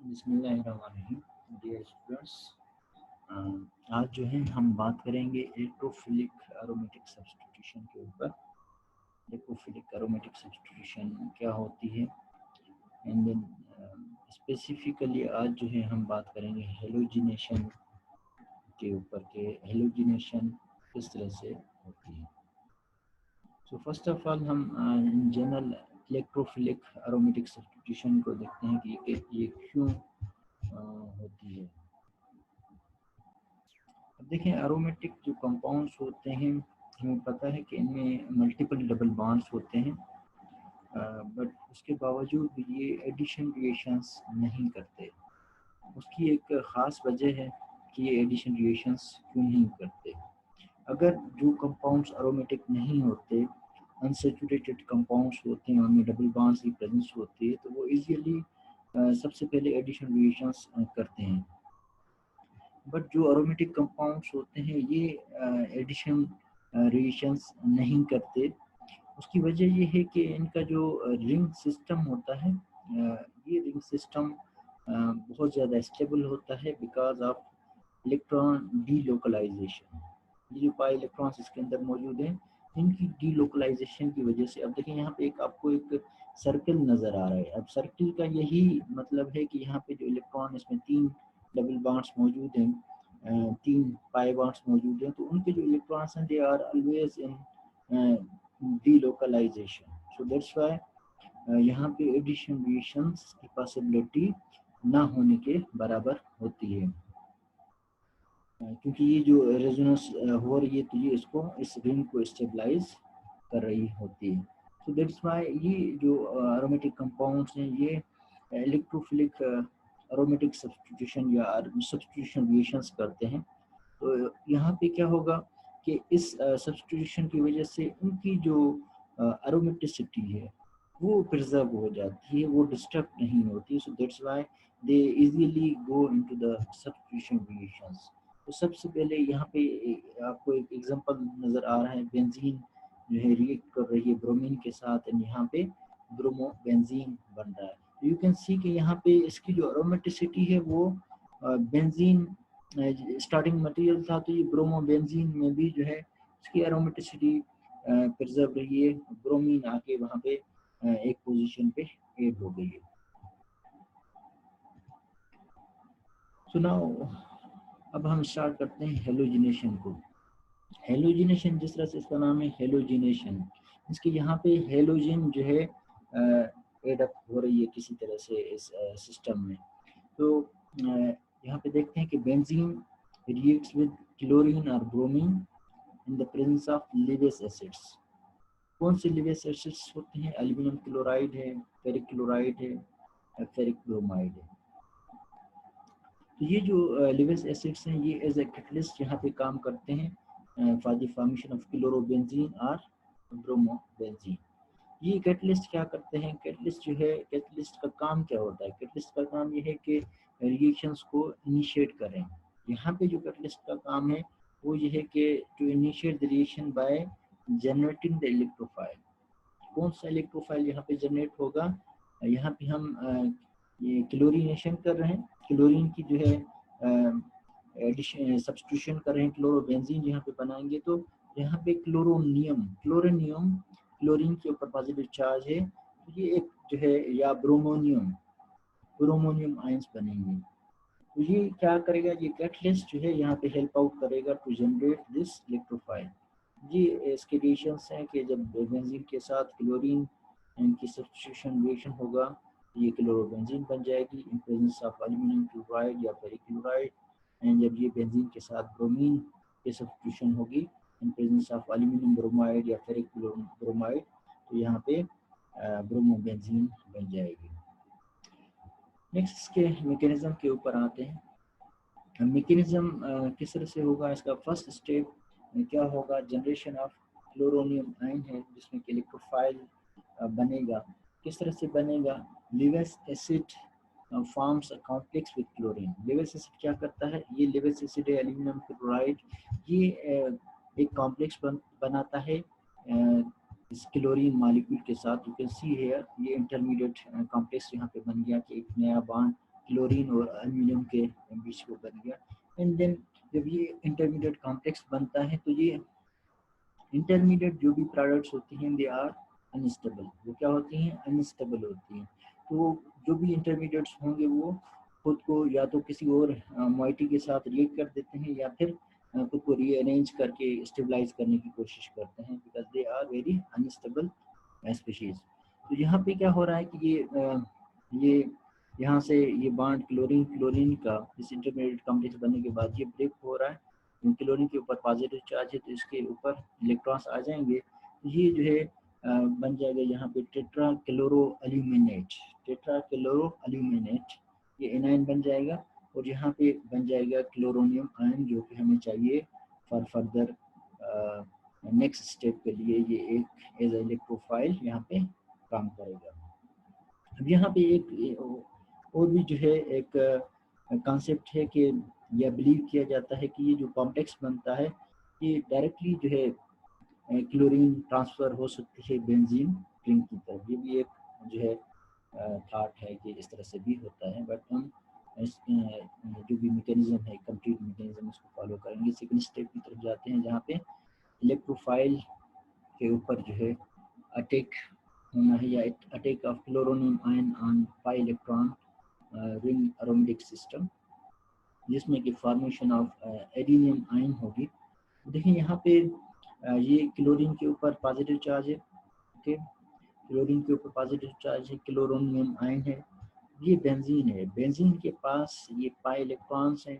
बिस्मिल्लाहिर्रहमानिर्रहीम। Dear students, आज जो है हम बात करेंगे इलेक्ट्रोफिलिक एरोमेटिक सब्स्टिट्यूशन के ऊपर। इलेक्ट्रोफिलिक एरोमेटिक सब्स्टिट्यूशन क्या होती है, एंड देन स्पेसिफिकली आज जो है हम बात करेंगे हेलोजिनेशन के ऊपर के हेलोजिनेशन किस तरह से होती है। सो फर्स्ट ऑफ ऑल हम in general electrophilic aromatic substitution को देखते हैं कि ये क्यों होती है। अब देखें, एरोमेटिक जो कंपाउंड्स होते हैं हमें पता है कि इनमें मल्टीपल डबल बॉन्ड्स होते हैं, बट उसके बावजूद ये एडिशन रिएक्शंस नहीं करते। उसकी एक ख़ास वजह है कि ये एडिशन रिएक्शंस क्यों नहीं करते। अगर जो कंपाउंड्स एरोमेटिक नहीं होते, अनसैचुरेटेड कंपाउंड्स होते हैं, उनमें डबल बॉन्ड्स की प्रेजेंस होती है, तो वो इजीली सबसे पहले एडिशन रिएक्शंस करते हैं। बट जो एरोमेटिक कंपाउंड्स होते हैं ये एडिशन रिएक्शंस नहीं करते। उसकी वजह ये है कि इनका जो रिंग सिस्टम होता है, ये रिंग सिस्टम बहुत ज़्यादा स्टेबल होता है बिकॉज ऑफ इलेक्ट्रॉन डीलोकलाइजेशन। ये जो पाई इलेक्ट्रॉन्स इसके अंदर मौजूद हैं, इनकी डीलोकलाइजेशन की वजह से। अब देखिए यहाँ पे आपको एक सर्कल नज़र आ रहा है। अब सर्कल का यही मतलब है कि यहाँ पे जो इलेक्ट्रॉन, इसमें 3 डबल बॉन्ड्स मौजूद हैं, 3 पाई बॉन्ड्स मौजूद हैं, तो उनके जो इलेक्ट्रॉन्स हैं they are always in delocalization. So that's why यहाँ पे एडिशन रिएक्शंस की पॉसिबिलिटी ना होने के बराबर होती है, क्योंकि ये जो रेजोनेंस हो रही है तो ये इसको, इस रिंग को स्टेबलाइज कर रही होती है। सो दैट्स व्हाई ये जो एरोमेटिक कंपाउंड्स हैं ये इलेक्ट्रोफिलिक एरोमेटिक सब्स्टिट्यूशन या सब्स्टिट्यूशन रिएक्शंस करते हैं। तो यहाँ पे क्या होगा कि इस सब्स्टिट्यूशन की वजह से उनकी जो एरोमेटिसिटी है वो प्रिजर्व हो जाती है, वो डिस्टर्ब नहीं होती। सो that's why they easily go into the substitution reactions. तो सबसे पहले यहाँ पे आपको एक एग्जांपल नज़र आ रहा है, बेंजीन जो है रिएक्ट कर रही है ब्रोमीन के साथ, एंड यहाँ पे ब्रोमो बेंजीन बन रहा है। तो यू कैन सी कि यहाँ पे इसकी जो एरोमेटिसिटी है वो बेंजीन स्टार्टिंग मटेरियल था, तो ये ब्रोमो बेंजीन में भी जो है इसकी एरोमेटिसिटी प्रिजर्व रही है। ब्रोमीन आके वहाँ पे एक पोजीशन पे ऐड हो गई है। सो नाउ अब हम स्टार्ट करते हैं हेलोजिनेशन को। हेलोजिनेशन, जिस तरह से इसका नाम है हेलोजिनेशन, इसके यहाँ पे हेलोजन जो है एड अप हो रही है किसी तरह से इस सिस्टम में। तो यहाँ पे देखते हैं कि बेंजीन रिएक्ट्स विद क्लोरीन और bromine in the presence of लिवेस acids. कौन से लिवेस एसिड्स होते हैं? एल्यूमिनियम क्लोराइड है, फेरिक क्लोराइड है, फेरिक ब्रोमाइड है। तो ये जो लिवेस एसिड्स हैं ये एज ए कैटलिस्ट यहाँ पे काम करते हैं for the formation of chlorobenzene और ब्रोमोबेंजीन। ये कैटलिस्ट क्या करते हैं? कैटलिस्ट जो है, कैटलिस्ट का काम क्या होता है? कैटलिस्ट का काम ये है कि रिएक्शंस को इनिशिएट करें। यहाँ पे जो कैटलिस्ट का काम है वो ये है कि to initiate the reaction by generating the electrophile. कौन सा इलेक्ट्रोफाइल यहाँ पे जनरेट होगा? यहाँ पे हम ये क्लोरीनेशन कर रहे हैं, क्लोरीन की जो है एडिशन सब्स्टिट्यूशन कर रहे हैं, क्लोरोबेंजीन यहाँ पे बनाएंगे। तो यहाँ पे क्लोरोनियम क्लोरीन के ऊपर पॉजिटिव चार्ज है, तो ये एक जो है, या ब्रोमोनियम आयंस बनेंगे। तो ये क्या करेगा? ये कैटलिस्ट जो है यहाँ पे हेल्प आउट करेगा टू जनरेट दिस इलेक्ट्रोफाइल। ये इसके रिएक्शंस हैं कि जब बेंजीन के साथ क्लोरीन इनकी सब्स्टिट्यूशन रिएक्शन होगा, ये क्लोरोबेंजीन बन जाएगी in presence of aluminium chloride या फेरिक क्लोराइड। एंड जब ये बेंजीन के साथ ब्रोमीन की सब्स्टिट्यूशन होगी in presence of aluminium bromide या फेरिक ब्रोमाइड, तो यहाँ पे ब्रोमोबेंजीन बन जाएगी। नेक्स्ट इसके मैकेनिज्म के ऊपर आते हैं। मैकेनिज्म किस तरह से होगा? इसका फर्स्ट स्टेप क्या होगा? जनरेशन ऑफ क्लोरोनियम आयन है जिसमें कि इलेक्ट्रोफाइल बनेगा। किस तरह से बनेगा? Lewis acid forms a complex with chlorine. Lewis acid क्या करता है? ये लिवेस एसिड है एल्यूमिनियम क्लोराइड, ये एक कॉम्प्लेक्स बनाता है इस क्लोरीन मॉलिक्यूल के साथ। यू कैन सी हियर ये इंटरमीडिएट कॉम्प्लेक्स यहाँ पे बन गया कि एक नया बॉन्ड क्लोरीन और एल्यूमिनियम के बीच को बन गया। एंड देन जब ये इंटरमीडिएट कॉम्प्लेक्स बनता है तो ये इंटरमीडिएट जो भी प्रोडक्ट्स होती हैं दे आर अनस्टेबल। वो क्या होती हैं? अनस्टेबल होती हैं। तो जो भी इंटरमीडिएट्स होंगे वो खुद को या तो किसी और मॉइटी के साथ रिएक्ट कर देते हैं या फिर खुद को रीअरेंज करके स्टेबलाइज करने की कोशिश करते हैं, because they are very unstable species. तो यहाँ पे क्या हो रहा है कि ये यहाँ से ये बॉन्ड क्लोरीन क्लोरीन का इस इंटरमीडिएट कॉम्प्लेक्स बनने के बाद ये ब्रेक हो रहा है। क्लोरीन के ऊपर पॉजिटिव चार्ज है तो इसके ऊपर इलेक्ट्रॉन्स आ जाएंगे। ये जो है बन जाएगा यहाँ पे tetra chloro aluminate. Tetra chloro aluminate ये एनाइन बन जाएगा और यहाँ पे बन जाएगा क्लोरोनियम आयन, जो कि हमें चाहिए फॉर फर्दर नेक्स्ट स्टेप के लिए। ये एक एज इलेक्ट्रोफाइल यहाँ पे काम करेगा। अब यहाँ पे एक और भी जो है एक कॉन्सेप्ट है कि यह बिलीव किया जाता है कि ये जो कॉम्प्लेक्स बनता है ये डायरेक्टली जो है क्लोरीन ट्रांसफ़र हो सकती है बेंजीन रिंग की तरफ। ये भी एक जो है थॉट है कि इस तरह से भी होता है, बट हम जो भी मैकेनिज्म है कंप्लीट मैकेनिज्म उसको फॉलो करेंगे। सेकंड स्टेप की तरफ जाते हैं जहाँ पे इलेक्ट्रोफाइल के ऊपर जो है अटैक होना है या attack of chloronium ion on pi electron ring aromatic system, जिसमें कि फॉर्मेशन ऑफ एडिनियम आयन होगी। देखिए यहाँ पे ये क्लोरीन के ऊपर पॉजिटिव चार्ज है, ओके, क्लोरीन के ऊपर पॉजिटिव चार्ज है, क्लोरोनियम आयन है, ये बेंजीन है। बेंजीन के पास ये पाई इलेक्ट्रॉन्स हैं,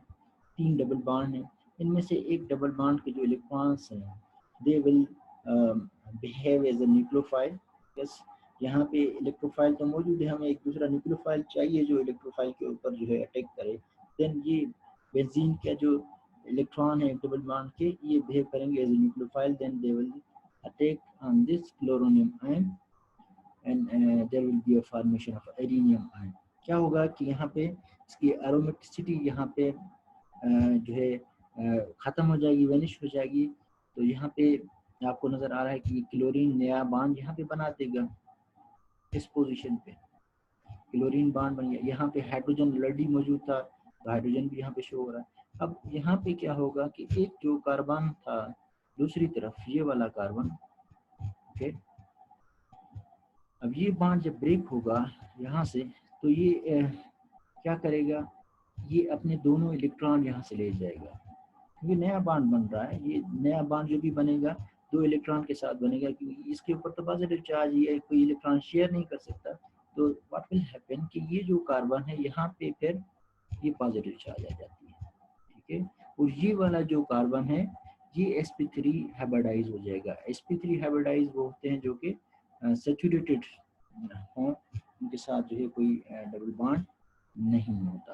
3 डबल बॉन्ड हैं। इनमें से एक डबल बॉन्ड के जो इलेक्ट्रॉन्स हैं they will behave as a nucleophile. Yes, यहाँ पे इलेक्ट्रोफाइल तो मौजूद है, हमें एक दूसरा न्यूक्लियोफाइल चाहिए जो इलेक्ट्रोफाइल के ऊपर जो है अटैक करे। देन ये बेंजीन का जो इलेक्ट्रॉन है डबल बॉन्ड के, ये बिहेव करेंगे as a nucleophile, then they will attack on this chloronium ion and there will be a formation of arenium ion. क्या होगा कि यहाँ पे इसकी एरोमेटिसिटी यहाँ पे जो है ख़त्म हो जाएगी, वेनिश हो जाएगी। तो यहाँ पे आपको नज़र आ रहा है कि क्लोरीन नया बॉन्ड यहाँ पे बना देगा, इस पोजीशन पे क्लोरीन बॉन्ड बन गया। यहाँ पे हाइड्रोजन ऑलरेडी मौजूद था तो हाइड्रोजन भी यहाँ पे शो हो रहा है। अब यहाँ पे क्या होगा कि एक जो कार्बन था दूसरी तरफ ये वाला कार्बन, ओके, अब ये बॉन्ड जब ब्रेक होगा यहाँ से तो ये क्या करेगा, ये अपने दोनों इलेक्ट्रॉन यहाँ से ले जाएगा, क्योंकि नया बॉन्ड बन रहा है। ये नया बॉन्ड जो भी बनेगा 2 इलेक्ट्रॉन के साथ बनेगा, क्योंकि इसके ऊपर तो पॉजिटिव चार्ज ये कोई इलेक्ट्रॉन शेयर नहीं कर सकता। तो व्हाट विल हैपन कि ये जो कार्बन है यहाँ पे फिर ये पॉजिटिव चार्ज आ जाती है, ठीक है। और ये वाला जो कार्बन है ये sp3 हाइब्रिडाइज हो जाएगा। sp3 हाइब्रिडाइज वो होते हैं जो कि सैचुरेटेड हों, उनके साथ जो है कोई डबल बॉन्ड नहीं होता।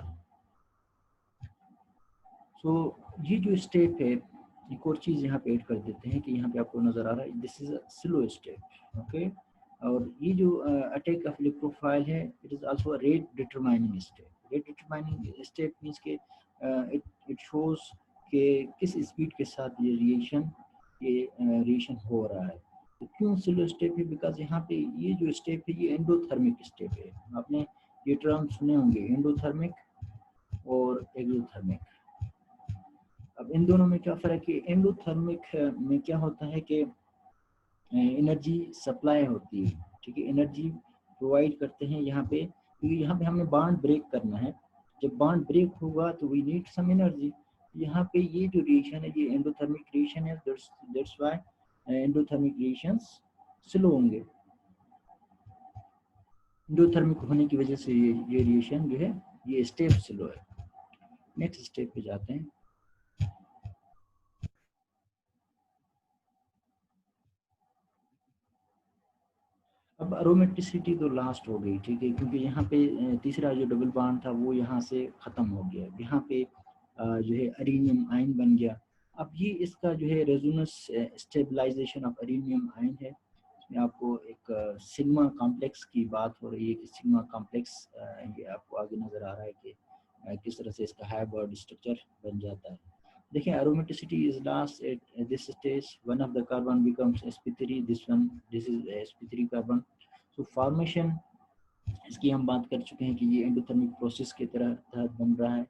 सो ये जो स्टेप है, एक और चीज़ यहाँ पे ऐड कर देते हैं कि यहाँ पे आपको नज़र आ रहा है this is a slow step, okay. और ये जो अटैक ऑफ इलेक्ट्रोफाइल है it is also a rate determining step. Rate determining step means के इट शोज के किस स्पीड के साथ ये रिएक्शन हो रहा है। तो क्यों स्लो स्टेप है? बिकॉज यहाँ पे ये जो स्टेप है ये एंडोथर्मिक स्टेप है। आपने ये टर्म सुने होंगे, एंडोथर्मिक और एक्सोथर्मिक। अब इन दोनों में क्या फ़र्क है? एंडोथर्मिक में क्या होता है कि एनर्जी सप्लाई होती है, ठीक है, एनर्जी प्रोवाइड करते हैं यहाँ पे, क्योंकि यहाँ पे हमें बॉन्ड ब्रेक करना है। जब बॉन्ड ब्रेक होगा तो वी नीड सम एनर्जी। यहाँ पे ये जो रिएक्शन है ये एंडोथर्मिक रिएक्शन है, that's why endothermic reactions slow होंगे। एंडोथर्मिक होने की वजह से ये रिएक्शन जो है ये स्टेप स्लो है। नेक्स्ट स्टेप पे जाते हैं। अब एरोमेटिसिटी तो लास्ट हो गई, ठीक है, क्योंकि यहाँ पे तीसरा जो डबल बॉन्ड था वो यहाँ से ख़त्म हो गया। यहाँ पे जो है एरिनियम आयन बन गया। अब ये इसका जो है रेजोनेंस स्टेबलाइजेशन ऑफ एरिनियम आयन है। इसमें आपको एक सिग्मा कॉम्प्लेक्स की बात हो रही है कि सिग्मा कॉम्प्लेक्स ये आपको आगे नज़र आ रहा है कि किस तरह से इसका हाइब्रिड स्ट्रक्चर बन जाता है। देखिए aromaticity is last at this stage. One of the carbon becomes sp3. This is sp3 carbon. So formation इसकी हम बात कर चुके हैं कि ये एंडोथर्मिक प्रोसेस के तहत बन रहा है।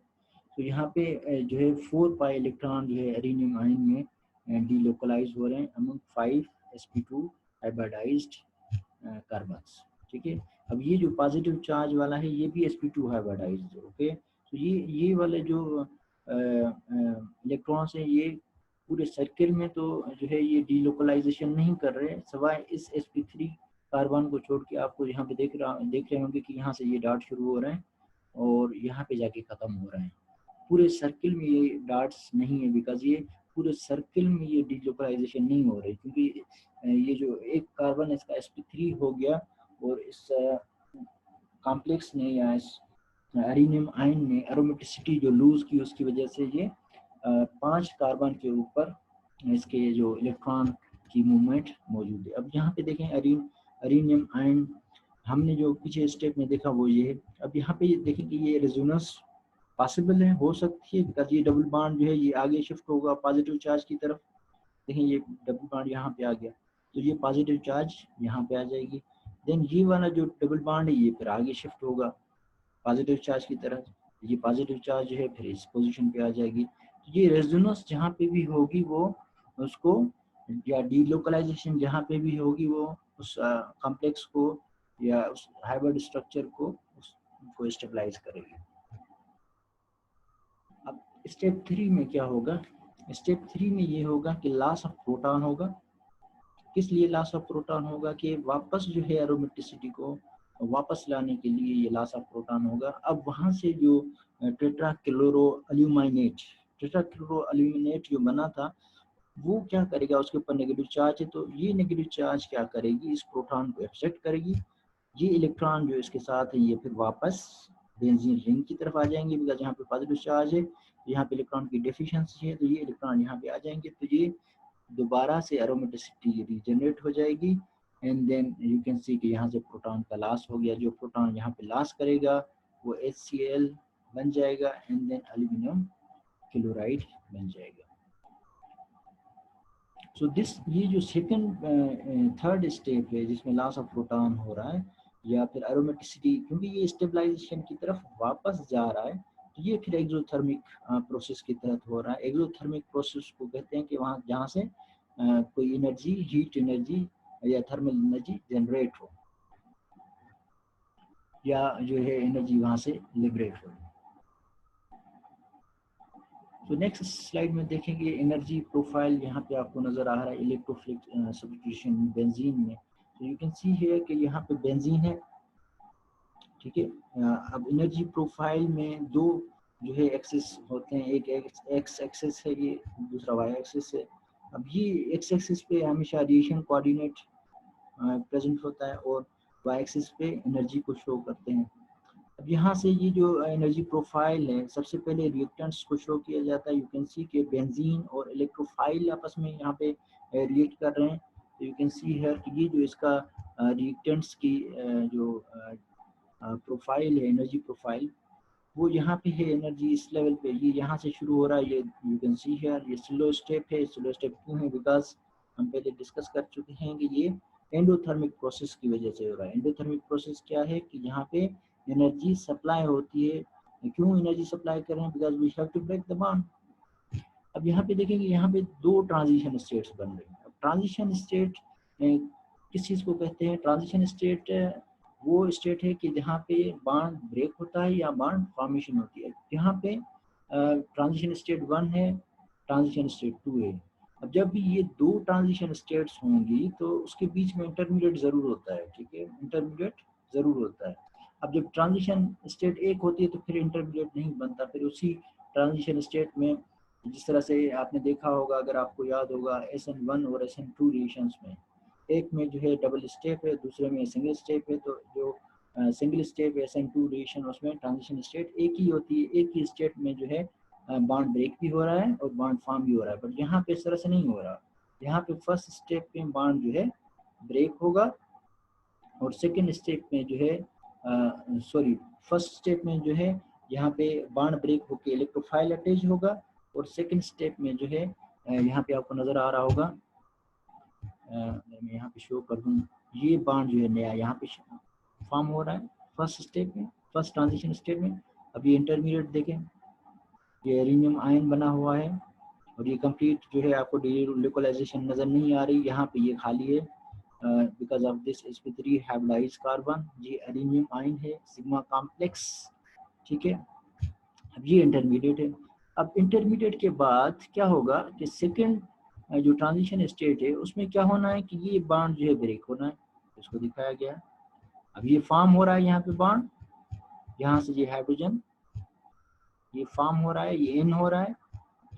तो यहाँ पे जो है 4 पाई इलेक्ट्रॉन जो है एरिनियम आयन में डीलोकलाइज हो रहे हैं अमंग 5 sp2 हाइब्रिडाइज्ड कार्बन्स। ठीक है, अब ये जो पॉजिटिव चार्ज वाला है ये भी sp2 हाइब्रिडाइज्ड है। ओके, तो ये वाले जो इलेक्ट्रॉन्स हैं ये पूरे सर्किल में तो जो है ये डीलोकलाइजेशन नहीं कर रहे, सिवाय इस sp3 कार्बन को छोड़ के। आपको यहाँ पे देख रहे होंगे कि यहाँ से ये डॉट शुरू हो रहे हैं और यहाँ पे जाके ख़त्म हो रहे हैं। पूरे सर्किल में ये डॉट्स नहीं है, बिकॉज ये पूरे सर्किल में ये डीलोकलाइजेशन नहीं हो रही, क्योंकि ये जो एक कार्बन इसका sp3 हो गया और इस कॉम्प्लेक्स ने या इस एरिनियम आयन ने एरोमेटिसिटी जो लूज की, उसकी वजह से ये 5 कार्बन के ऊपर इसके जो इलेक्ट्रॉन की मूवमेंट मौजूद है। अब यहाँ पे देखें एरिनियम आयन हमने जो पीछे स्टेप में देखा वो ये है। अब यहाँ पे देखें कि ये रेजोनेंस पॉसिबल है, हो सकती है, बिकॉज ये डबल बॉन्ड जो है ये आगे शिफ्ट होगा पॉजिटिव चार्ज की तरफ। देखें ये डबल बॉन्ड यहाँ पे आ गया, तो ये पॉजिटिव चार्ज यहाँ पे आ जाएगी। देन ये वाला जो डबल बॉन्ड है ये फिर आगे शिफ्ट होगा पॉजिटिव चार्ज की तरफ, ये पॉजिटिव चार्ज जो है फिर इस पोजीशन पे आ जाएगी। तो ये रेजोनेंस जहाँ पे भी होगी वो उसको, या डीलोकलाइजेशन जहाँ पे भी होगी वो उस कॉम्प्लेक्स को या उस हाइब्रिड स्ट्रक्चर को उसको स्टेबलाइज करेगी। अब स्टेप 3 में क्या होगा? स्टेप 3 में ये होगा कि लॉस ऑफ प्रोटॉन होगा। किस लिए लॉस ऑफ प्रोटॉन होगा? कि वापस जो है एरोमेटिसिटी को वापस लाने के लिए ये लॉस ऑफ प्रोटॉन होगा। अब वहाँ से जो टेट्राक्लोरोअल्यूमिनेट जो बना था वो क्या करेगा, उसके ऊपर नेगेटिव चार्ज है, तो ये नेगेटिव चार्ज क्या करेगी, इस प्रोटॉन को एक्सेप्ट करेगी। ये इलेक्ट्रॉन जो इसके साथ है ये फिर वापस बेंजीन रिंग की तरफ आ जाएंगे, बिकॉज यहाँ पे पॉजिटिव चार्ज है, यहाँ पे इलेक्ट्रॉन की डेफिशिएंसी है, तो ये इलेक्ट्रॉन यहाँ पे आ जाएंगे, तो ये दोबारा से एरोमेटिसिटी रीजनरेट हो जाएगी। And then you can see कि यहाँ से प्रोटॉन का लॉस हो गया। जो प्रोटॉन यहाँ पे लॉस करेगा वो HCl बन जाएगा एंड देन एल्यूमिनियम क्लोराइड बन जाएगा। सो दिस ये जो सेकंड थर्ड स्टेप है जिसमें लॉस ऑफ प्रोटॉन हो रहा है या फिर एरोमेटिसिटी, क्योंकि ये स्टेबलाइजेशन की तरफ वापस जा रहा है, तो ये फिर एक्सोथर्मिक प्रोसेस के तहत हो रहा है। एक्सोथर्मिक प्रोसेस को कहते हैं कि वहाँ जहाँ से कोई एनर्जी, हीट एनर्जी या थर्मल एनर्जी जनरेट हो या जो है एनर्जी वहाँ से लिबरेट हो। तो नेक्स्ट स्लाइड में देखेंगे एनर्जी प्रोफाइल। यहाँ पे आपको नजर आ रहा है इलेक्ट्रोफिलिक सब्स्टिट्यूशन बेंजीन में। तो यू कैन सी है कि यहाँ पे बेंजीन है, ठीक है। अब एनर्जी प्रोफाइल में दो जो है एक्सिस होते हैं, एक एक्स एक्सिस है ये, दूसरा वाई एक्सिस है। अब ये एक्स एक्सिस पे हमेशा रेडिएशन कोऑर्डिनेट प्रेजेंट होता है और वाई एक्सिस पे एनर्जी को शो करते हैं। अब यहाँ से ये जो एनर्जी प्रोफाइल है, सबसे पहले रिएक्टेंट्स को शो किया जाता है। यू कैन सी के बेंजीन और इलेक्ट्रोफाइल आपस में यहाँ पे रिएक्ट कर रहे हैं। तो यू कैन सी है कि ये जो इसका रिएक्टेंट्स की जो प्रोफाइल है, एनर्जी प्रोफाइल, वो यहाँ पे है एनर्जी इस लेवल पे, ये यहाँ से शुरू हो रहा है। ये यू कैन सी है, ये स्लो स्टेप है। स्लो स्टेप क्यों है? बिकॉज हम पहले डिस्कस कर चुके हैं कि ये एंडोथर्मिक प्रोसेस की वजह से हो रहा है। एंडोथर्मिक प्रोसेस क्या है कि यहाँ पे एनर्जी सप्लाई होती है। क्यों एनर्जी सप्लाई कर रहे हैं? Because we have to break the bond. अब यहाँ पे देखेंगे, यहाँ पे दो ट्रांजिशन स्टेट्स बन रहे हैं। अब ट्रांजिशन स्टेट किस चीज़ को कहते हैं? ट्रांजिशन स्टेट वो स्टेट है कि जहाँ पे बॉन्ड ब्रेक होता है या बॉन्ड फॉर्मेशन होती है। यहाँ पे ट्रांजिशन स्टेट 1 है, ट्रांजिशन स्टेट 2 है। अब जब भी ये दो ट्रांजिशन स्टेट्स होंगी तो उसके बीच में इंटरमीडिएट जरूर होता है, ठीक है, इंटरमीडिएट जरूर होता है। अब जब ट्रांजिशन स्टेट 1 होती है तो फिर इंटरमीडिएट नहीं बनता। फिर उसी ट्रांजिशन स्टेट में जिस तरह से आपने देखा होगा, अगर आपको याद होगा, SN1 और SN2 रिएक्शंस में, एक में जो है डबल स्टेप है, दूसरे में सिंगल स्टेप है। तो जो सिंगल स्टेप SN2 रिएक्शन उसमें ट्रांजिशन स्टेट एक ही होती है, एक ही स्टेट में जो है बॉन्ड ब्रेक भी हो रहा है और बॉन्ड फॉर्म भी हो रहा है। बट यहाँ पे इस तरह से नहीं हो रहा। यहाँ पे फर्स्ट स्टेप में बॉन्ड जो है ब्रेक होगा और सेकेंड स्टेप में जो है फर्स्ट स्टेप में जो है यहाँ पे बॉन्ड ब्रेक होकर इलेक्ट्रोफाइल अटैच होगा और सेकेंड स्टेप में जो है यहाँ पे आपको नजर आ रहा होगा, मैं यहाँ पे शो कर दूँ, ये बॉन्ड जो है नया यहाँ पे फॉर्म हो रहा है। फर्स्ट स्टेप में, फर्स्ट ट्रांजिशन स्टेप में। अब ये इंटरमीडिएट देखें, ये एल्यूमिनियम आयन बना हुआ है और ये कंप्लीट जो है आपको लोकलाइजेशन नज़र नहीं आ रही, यहाँ पे ये खाली है because of this sp3 hybridised carbon. ये एल्यूमिनियम आयन है, सिग्मा कॉम्प्लेक्स, ठीक है। अब ये इंटरमीडिएट है। अब इंटरमीडिएट के बाद क्या होगा कि सेकंड जो ट्रांजिशन स्टेट है उसमें क्या होना है कि ये बॉन्ड जो है ब्रेक होना है, इसको दिखाया गया। अब ये फॉर्म हो रहा है यहाँ पे बॉन्ड, यहाँ से ये हाइड्रोजन ये फॉर्म हो रहा है, ये इन हो रहा है,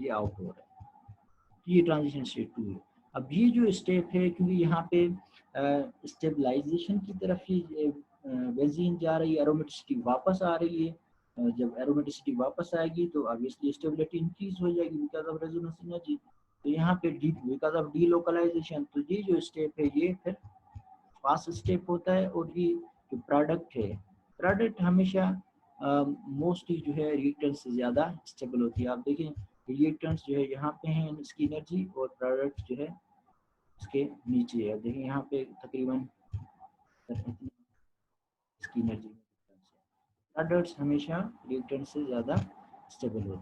ये आउट हो रहा है, ये ट्रांजिशन स्टेट 2 है। अब ये जो स्टेप है, क्योंकि यहाँ पे स्टेबलाइजेशन की तरफ ही बेंजीन जा रही है, एरोमेटिसिटी वापस आ रही है, जब एरोमेटिसिटी वापस आएगी तो ऑब्वियसली स्टेबिलिटी इंक्रीज हो जाएगी बिकॉज ऑफ रेजोनेंस एनर्जी। तो यहाँ पे बिकॉज ऑफ डीलोकलाइजेशन, तो ये जो स्टेप है ये फिर फास्ट स्टेप होता है। और ये जो प्रोडक्ट है, प्रोडक्ट हमेशा मोस्टली जो है रिएक्टेंट से ज़्यादा स्टेबल होती है। आप देखें रिएक्टेंट्स जो है यहाँ पे हैं इसकी एनर्जी, और प्रोडक्ट जो है इसके नीचे है। देखें यहाँ पे तकरीबन इसकी एनर्जी में प्रोडक्ट्स हमेशा रिएक्टेंट से ज़्यादा स्टेबल होती है।